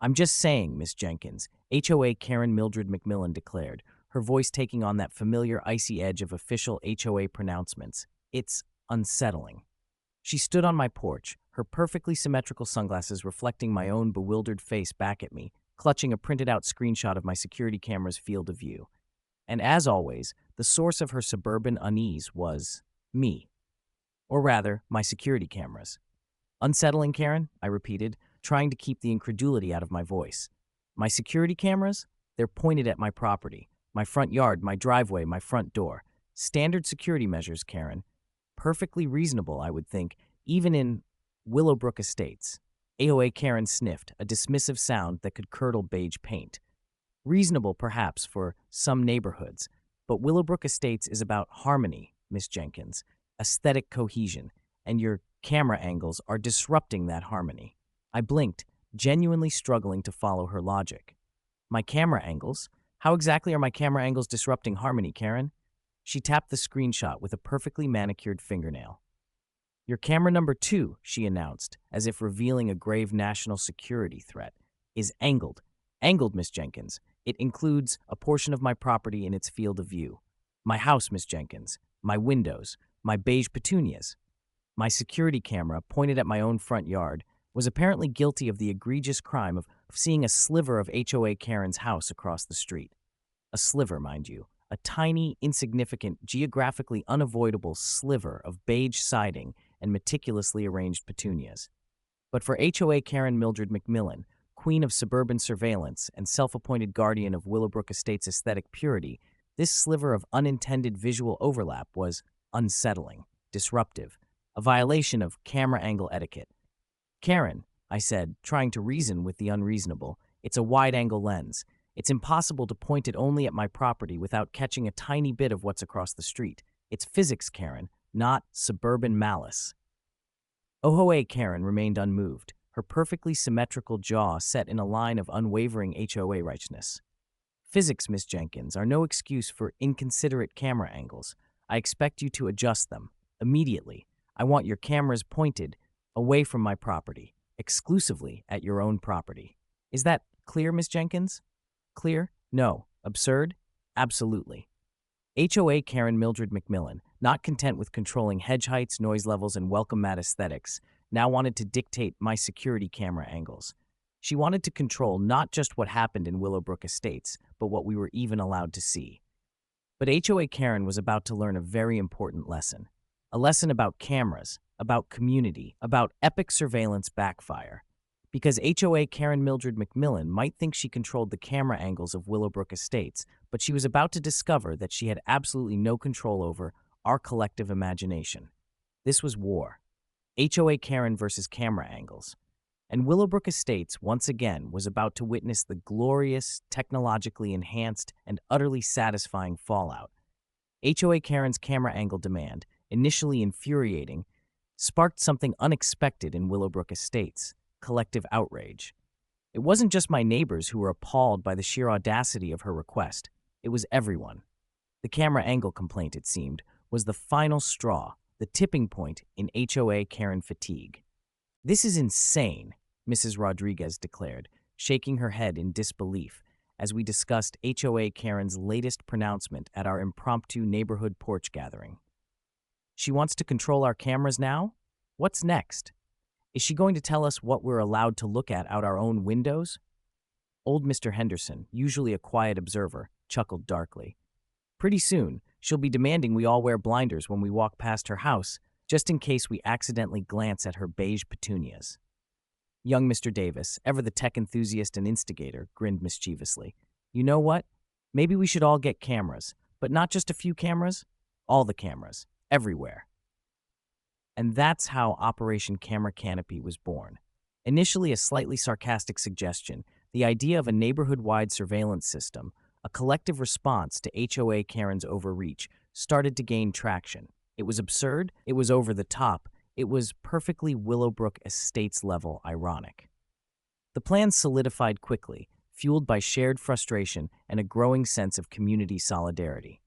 I'm just saying, Miss Jenkins, HOA Karen Mildred McMillan declared, her voice taking on that familiar icy edge of official HOA pronouncements. It's unsettling. She stood on my porch, her perfectly symmetrical sunglasses reflecting my own bewildered face back at me, clutching a printed out screenshot of my security camera's field of view. And as always, the source of her suburban unease was me. Or rather, my security cameras. Unsettling, Karen, I repeated, trying to keep the incredulity out of my voice. My security cameras? They're pointed at my property, my front yard, my driveway, my front door. Standard security measures, Karen. Perfectly reasonable, I would think, even in Willowbrook Estates. AOA Karen sniffed, a dismissive sound that could curdle beige paint. Reasonable, perhaps, for some neighborhoods, but Willowbrook Estates is about harmony, Miss Jenkins, aesthetic cohesion, and your camera angles are disrupting that harmony. I blinked, genuinely struggling to follow her logic. My camera angles? How exactly are my camera angles disrupting harmony, Karen? She tapped the screenshot with a perfectly manicured fingernail. Your camera number 2, she announced, as if revealing a grave national security threat, is angled. Angled, Miss Jenkins. It includes a portion of my property in its field of view. My house, Miss Jenkins. My windows. My beige petunias. My security camera, pointed at my own front yard, was apparently guilty of the egregious crime of seeing a sliver of HOA Karen's house across the street. A sliver, mind you. A tiny, insignificant, geographically unavoidable sliver of beige siding and meticulously arranged petunias. But for HOA Karen Mildred McMillan, queen of suburban surveillance and self-appointed guardian of Willowbrook Estate's aesthetic purity, this sliver of unintended visual overlap was unsettling, disruptive, a violation of camera angle etiquette. Karen, I said, trying to reason with the unreasonable, it's a wide-angle lens. It's impossible to point it only at my property without catching a tiny bit of what's across the street. It's physics, Karen, not suburban malice. HOA Karen remained unmoved, her perfectly symmetrical jaw set in a line of unwavering HOA righteousness. Physics, Miss Jenkins, are no excuse for inconsiderate camera angles. I expect you to adjust them. Immediately. I want your cameras pointed away from my property, exclusively at your own property. Is that clear, Miss Jenkins? Clear? No. Absurd? Absolutely. HOA Karen Mildred McMillan, not content with controlling hedge heights, noise levels, and welcome mat aesthetics, now wanted to dictate my security camera angles. She wanted to control not just what happened in Willowbrook Estates, but what we were even allowed to see. But HOA Karen was about to learn a very important lesson. A lesson about cameras, about community, about epic surveillance backfire. Because HOA Karen Mildred McMillan might think she controlled the camera angles of Willowbrook Estates, but she was about to discover that she had absolutely no control over our collective imagination. This was war. HOA Karen versus camera angles. And Willowbrook Estates, once again, was about to witness the glorious, technologically enhanced, and utterly satisfying fallout. HOA Karen's camera angle demand, initially infuriating, sparked something unexpected in Willowbrook Estates. Collective outrage. It wasn't just my neighbors who were appalled by the sheer audacity of her request. It was everyone. The camera angle complaint, it seemed, was the final straw, the tipping point in HOA Karen fatigue. This is insane, Mrs. Rodriguez declared, shaking her head in disbelief as we discussed HOA Karen's latest pronouncement at our impromptu neighborhood porch gathering. She wants to control our cameras now? What's next? Is she going to tell us what we're allowed to look at out our own windows? Old Mr. Henderson, usually a quiet observer, chuckled darkly. Pretty soon, she'll be demanding we all wear blinders when we walk past her house, just in case we accidentally glance at her beige petunias. Young Mr. Davis, ever the tech enthusiast and instigator, grinned mischievously. You know what? Maybe we should all get cameras, but not just a few cameras. All the cameras, everywhere. And that's how Operation Camera Canopy was born. Initially a slightly sarcastic suggestion, the idea of a neighborhood-wide surveillance system, a collective response to HOA Karen's overreach, started to gain traction. It was absurd, it was over the top, it was perfectly Willowbrook Estates-level ironic. The plan solidified quickly, fueled by shared frustration and a growing sense of community solidarity.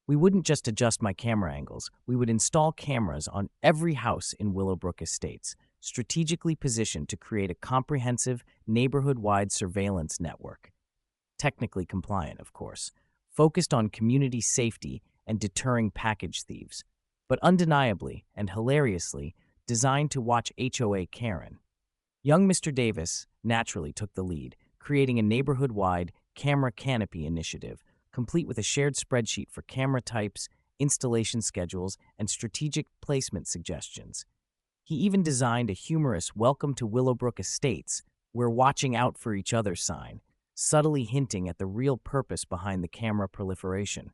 We wouldn't just adjust my camera angles, we would install cameras on every house in Willowbrook Estates, strategically positioned to create a comprehensive, neighborhood-wide surveillance network. Technically compliant, of course, focused on community safety and deterring package thieves, but undeniably and hilariously designed to watch HOA Karen. Young Mr. Davis naturally took the lead, creating a neighborhood-wide camera canopy initiative, complete with a shared spreadsheet for camera types, installation schedules, and strategic placement suggestions. He even designed a humorous "Welcome to Willowbrook Estates, we're watching out for each other" sign, subtly hinting at the real purpose behind the camera proliferation.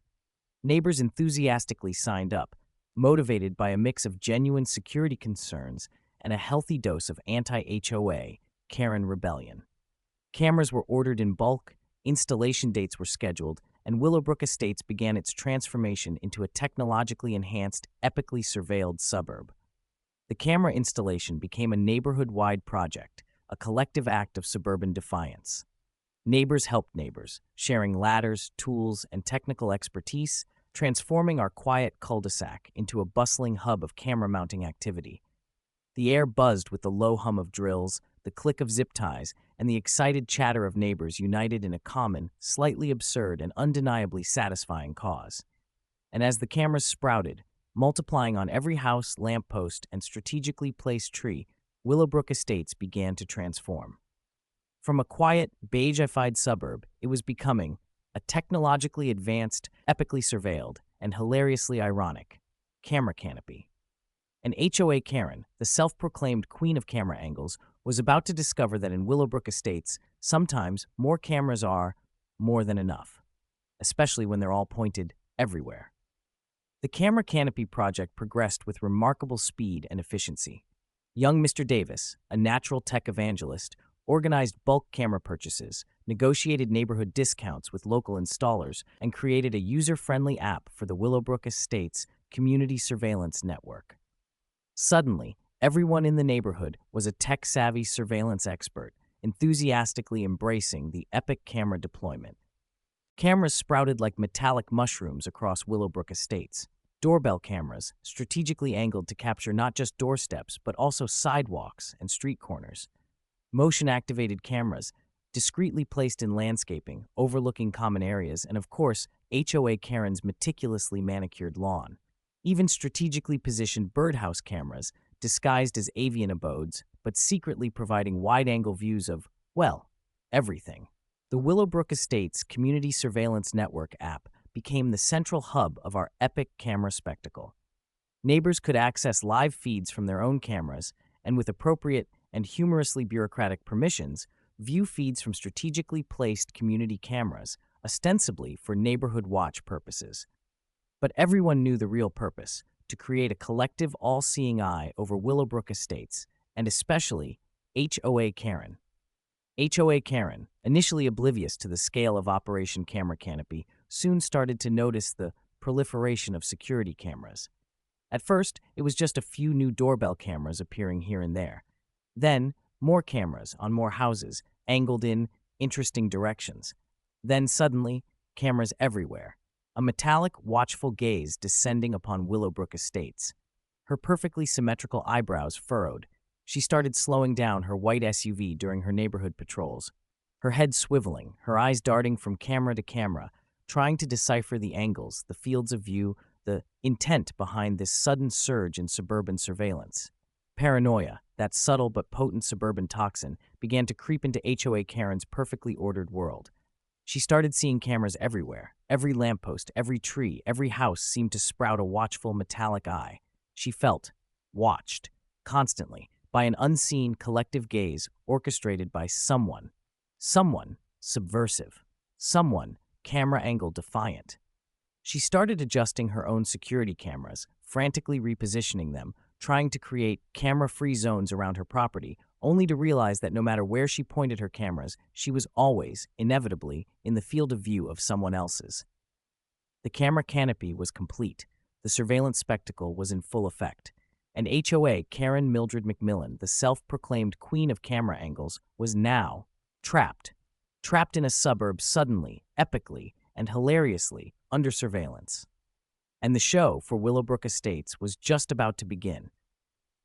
Neighbors enthusiastically signed up, motivated by a mix of genuine security concerns and a healthy dose of anti-HOA Karen rebellion. Cameras were ordered in bulk, installation dates were scheduled, and Willowbrook Estates began its transformation into a technologically enhanced, epically surveilled suburb. The camera installation became a neighborhood-wide project, a collective act of suburban defiance. Neighbors helped neighbors, sharing ladders, tools, and technical expertise, transforming our quiet cul-de-sac into a bustling hub of camera-mounting activity. The air buzzed with the low hum of drills, the click of zip ties, and the excited chatter of neighbors united in a common, slightly absurd, and undeniably satisfying cause. And as the cameras sprouted, multiplying on every house, lamppost, and strategically placed tree, Willowbrook Estates began to transform. From a quiet, beigeified suburb, it was becoming a technologically advanced, epically surveilled, and hilariously ironic camera canopy. And HOA Karen, the self-proclaimed queen of camera angles, was about to discover that in Willowbrook Estates, sometimes more cameras are more than enough, especially when they're all pointed everywhere. The camera canopy project progressed with remarkable speed and efficiency. Young Mr. Davis, a natural tech evangelist, organized bulk camera purchases, negotiated neighborhood discounts with local installers, and created a user-friendly app for the Willowbrook Estates Community Surveillance Network. Suddenly, everyone in the neighborhood was a tech-savvy surveillance expert, enthusiastically embracing the epic camera deployment. Cameras sprouted like metallic mushrooms across Willowbrook Estates. Doorbell cameras, strategically angled to capture not just doorsteps but also sidewalks and street corners. Motion-activated cameras, discreetly placed in landscaping, overlooking common areas, and of course, HOA Karen's meticulously manicured lawn. Even strategically positioned birdhouse cameras, disguised as avian abodes, but secretly providing wide-angle views of, well, everything. The Willowbrook Estates Community Surveillance Network app became the central hub of our epic camera spectacle. Neighbors could access live feeds from their own cameras, and with appropriate and humorously bureaucratic permissions, view feeds from strategically placed community cameras, ostensibly for neighborhood watch purposes. But everyone knew the real purpose: to create a collective all-seeing eye over Willowbrook Estates, and especially HOA Karen. HOA Karen, initially oblivious to the scale of Operation Camera Canopy, soon started to notice the proliferation of security cameras. At first, it was just a few new doorbell cameras appearing here and there. Then, more cameras on more houses, angled in interesting directions. Then suddenly, cameras everywhere. A metallic, watchful gaze descending upon Willowbrook Estates. Her perfectly symmetrical eyebrows furrowed. She started slowing down her white SUV during her neighborhood patrols. Her head swiveling, her eyes darting from camera to camera, trying to decipher the angles, the fields of view, the intent behind this sudden surge in suburban surveillance. Paranoia, that subtle but potent suburban toxin, began to creep into HOA Karen's perfectly ordered world. She started seeing cameras everywhere. Every lamppost, every tree, every house seemed to sprout a watchful metallic eye. She felt watched, constantly, by an unseen collective gaze orchestrated by someone. Someone subversive. Someone camera-angle defiant. She started adjusting her own security cameras, frantically repositioning them, trying to create camera-free zones around her property, only to realize that no matter where she pointed her cameras, she was always, inevitably, in the field of view of someone else's. The camera canopy was complete. The surveillance spectacle was in full effect. And HOA Karen Mildred McMillan, the self-proclaimed queen of camera angles, was now trapped in a suburb suddenly, epically, and hilariously under surveillance. And the show for Willowbrook Estates was just about to begin.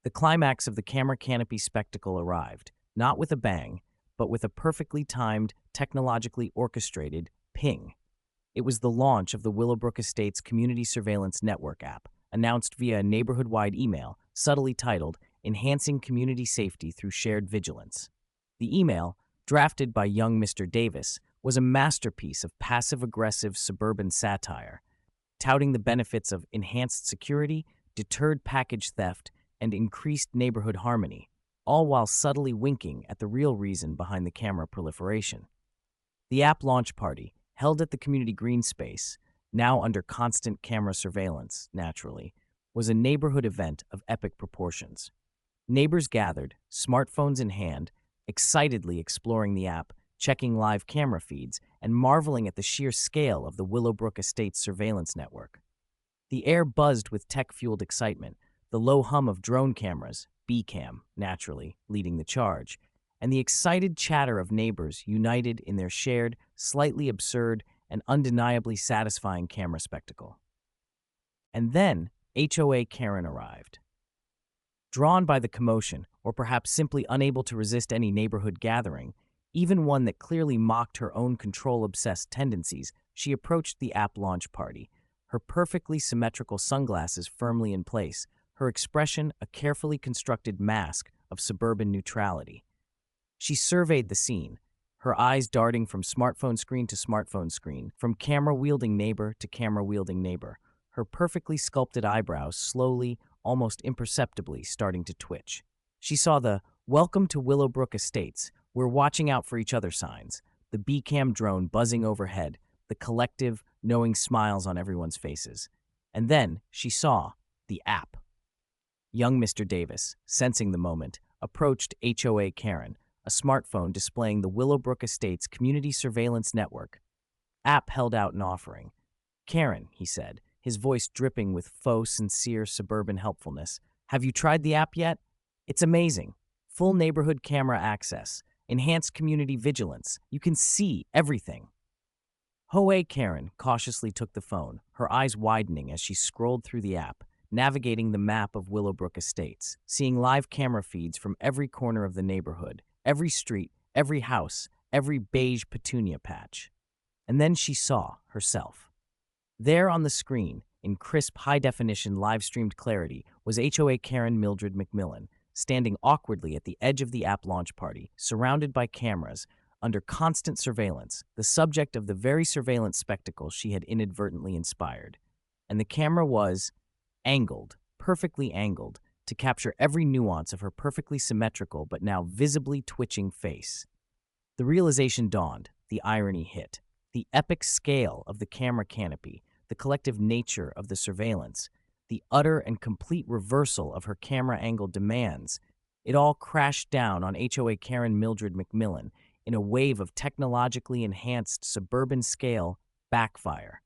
The climax of the camera canopy spectacle arrived, not with a bang, but with a perfectly timed, technologically orchestrated ping. It was the launch of the Willowbrook Estates Community Surveillance Network app, announced via a neighborhood-wide email, subtly titled Enhancing Community Safety Through Shared Vigilance. The email, drafted by young Mr. Davis, was a masterpiece of passive-aggressive suburban satire, touting the benefits of enhanced security, deterred package theft, and increased neighborhood harmony, all while subtly winking at the real reason behind the camera proliferation. The app launch party, held at the community green space, now under constant camera surveillance, naturally, was a neighborhood event of epic proportions. Neighbors gathered, smartphones in hand, excitedly exploring the app, checking live camera feeds, and marveling at the sheer scale of the Willowbrook Estates surveillance network. The air buzzed with tech-fueled excitement, the low hum of drone cameras, B-cam, naturally, leading the charge, and the excited chatter of neighbors united in their shared, slightly absurd, and undeniably satisfying camera spectacle. And then, HOA Karen arrived. Drawn by the commotion, or perhaps simply unable to resist any neighborhood gathering, even one that clearly mocked her own control-obsessed tendencies, she approached the app launch party, her perfectly symmetrical sunglasses firmly in place, her expression a carefully constructed mask of suburban neutrality. She surveyed the scene, her eyes darting from smartphone screen to smartphone screen, from camera-wielding neighbor to camera-wielding neighbor, her perfectly sculpted eyebrows slowly, almost imperceptibly, starting to twitch. She saw the "Welcome to Willowbrook Estates, we're watching out for each other" signs, the B-cam drone buzzing overhead, the collective, knowing smiles on everyone's faces. And then she saw the app. Young Mr. Davis, sensing the moment, approached HOA Karen, a smartphone displaying the Willowbrook Estates Community Surveillance Network. App held out an offering. "Karen," he said, his voice dripping with faux sincere suburban helpfulness, "have you tried the app yet? It's amazing. Full neighborhood camera access, enhanced community vigilance. You can see everything." HOA Karen cautiously took the phone, her eyes widening as she scrolled through the app, navigating the map of Willowbrook Estates, seeing live camera feeds from every corner of the neighborhood, every street, every house, every beige petunia patch. And then she saw herself. There on the screen, in crisp, high-definition live-streamed clarity, was HOA Karen Mildred McMillan, standing awkwardly at the edge of the app launch party, surrounded by cameras, under constant surveillance, the subject of the very surveillance spectacle she had inadvertently inspired. And the camera was angled, perfectly angled, to capture every nuance of her perfectly symmetrical but now visibly twitching face. The realization dawned, the irony hit. The epic scale of the camera canopy, the collective nature of the surveillance, the utter and complete reversal of her camera angle demands, it all crashed down on HOA Karen Mildred McMillan in a wave of technologically enhanced suburban scale backfire.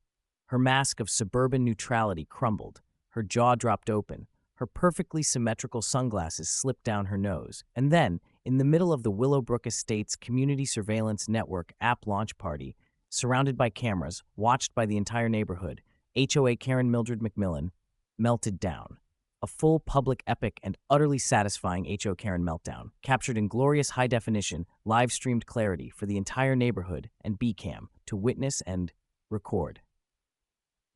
Her mask of suburban neutrality crumbled, her jaw dropped open, her perfectly symmetrical sunglasses slipped down her nose, and then, in the middle of the Willowbrook Estates Community Surveillance Network app launch party, surrounded by cameras, watched by the entire neighborhood, HOA Karen Mildred McMillan melted down. A full public epic and utterly satisfying HO Karen meltdown, captured in glorious high-definition, live-streamed clarity for the entire neighborhood and B-cam to witness and record.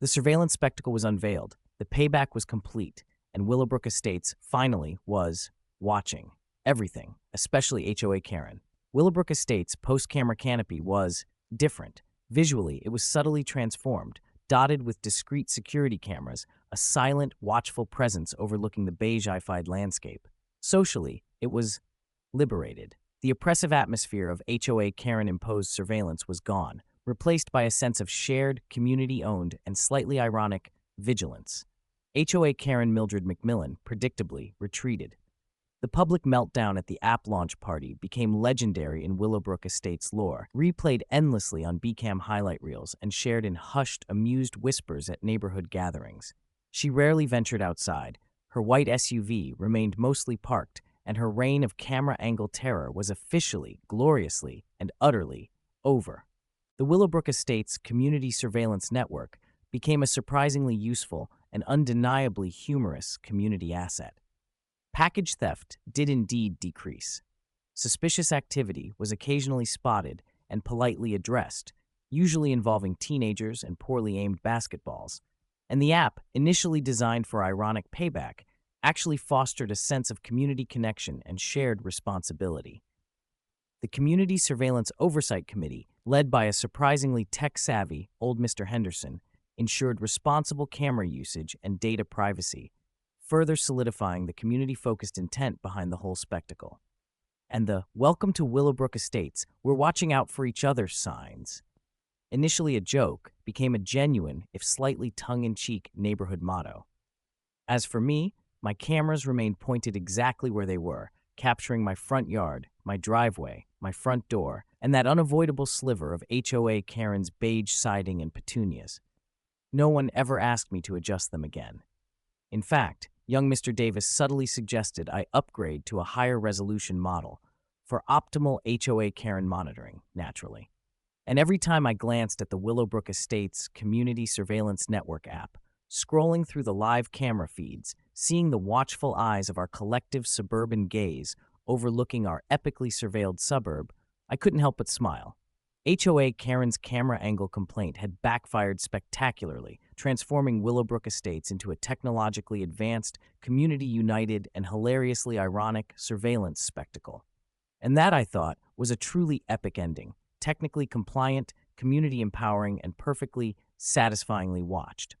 The surveillance spectacle was unveiled, the payback was complete, and Willowbrook Estates finally was watching everything, especially HOA Karen. Willowbrook Estates' post-camera canopy was different. Visually, it was subtly transformed, dotted with discrete security cameras, a silent, watchful presence overlooking the beige-ified landscape. Socially, it was liberated. The oppressive atmosphere of HOA Karen-imposed surveillance was gone, replaced by a sense of shared, community-owned, and slightly ironic vigilance. HOA Karen Mildred McMillan, predictably, retreated. The public meltdown at the app launch party became legendary in Willowbrook Estates lore, replayed endlessly on B-cam highlight reels and shared in hushed, amused whispers at neighborhood gatherings. She rarely ventured outside. Her white SUV remained mostly parked, and her reign of camera angle terror was officially, gloriously, and utterly over. The Willowbrook Estates Community Surveillance Network became a surprisingly useful and undeniably humorous community asset. Package theft did indeed decrease. Suspicious activity was occasionally spotted and politely addressed, usually involving teenagers and poorly aimed basketballs. And the app, initially designed for ironic payback, actually fostered a sense of community connection and shared responsibility. The Community Surveillance Oversight Committee, led by a surprisingly tech-savvy old Mr. Henderson, ensured responsible camera usage and data privacy, further solidifying the community-focused intent behind the whole spectacle. And the "Welcome to Willowbrook Estates, we're watching out for each other" signs, initially a joke, became a genuine, if slightly tongue-in-cheek, neighborhood motto. As for me, my cameras remained pointed exactly where they were, capturing my front yard, my driveway, my front door, and that unavoidable sliver of HOA Karen's beige siding and petunias. No one ever asked me to adjust them again. In fact, young Mr. Davis subtly suggested I upgrade to a higher resolution model for optimal HOA Karen monitoring, naturally. And every time I glanced at the Willowbrook Estates Community Surveillance Network app, scrolling through the live camera feeds, seeing the watchful eyes of our collective suburban gaze overlooking our epically surveilled suburb, I couldn't help but smile. HOA Karen's camera angle complaint had backfired spectacularly, transforming Willowbrook Estates into a technologically advanced, community-united, and hilariously ironic surveillance spectacle. And that, I thought, was a truly epic ending, technically compliant, community empowering, and perfectly, satisfyingly watched.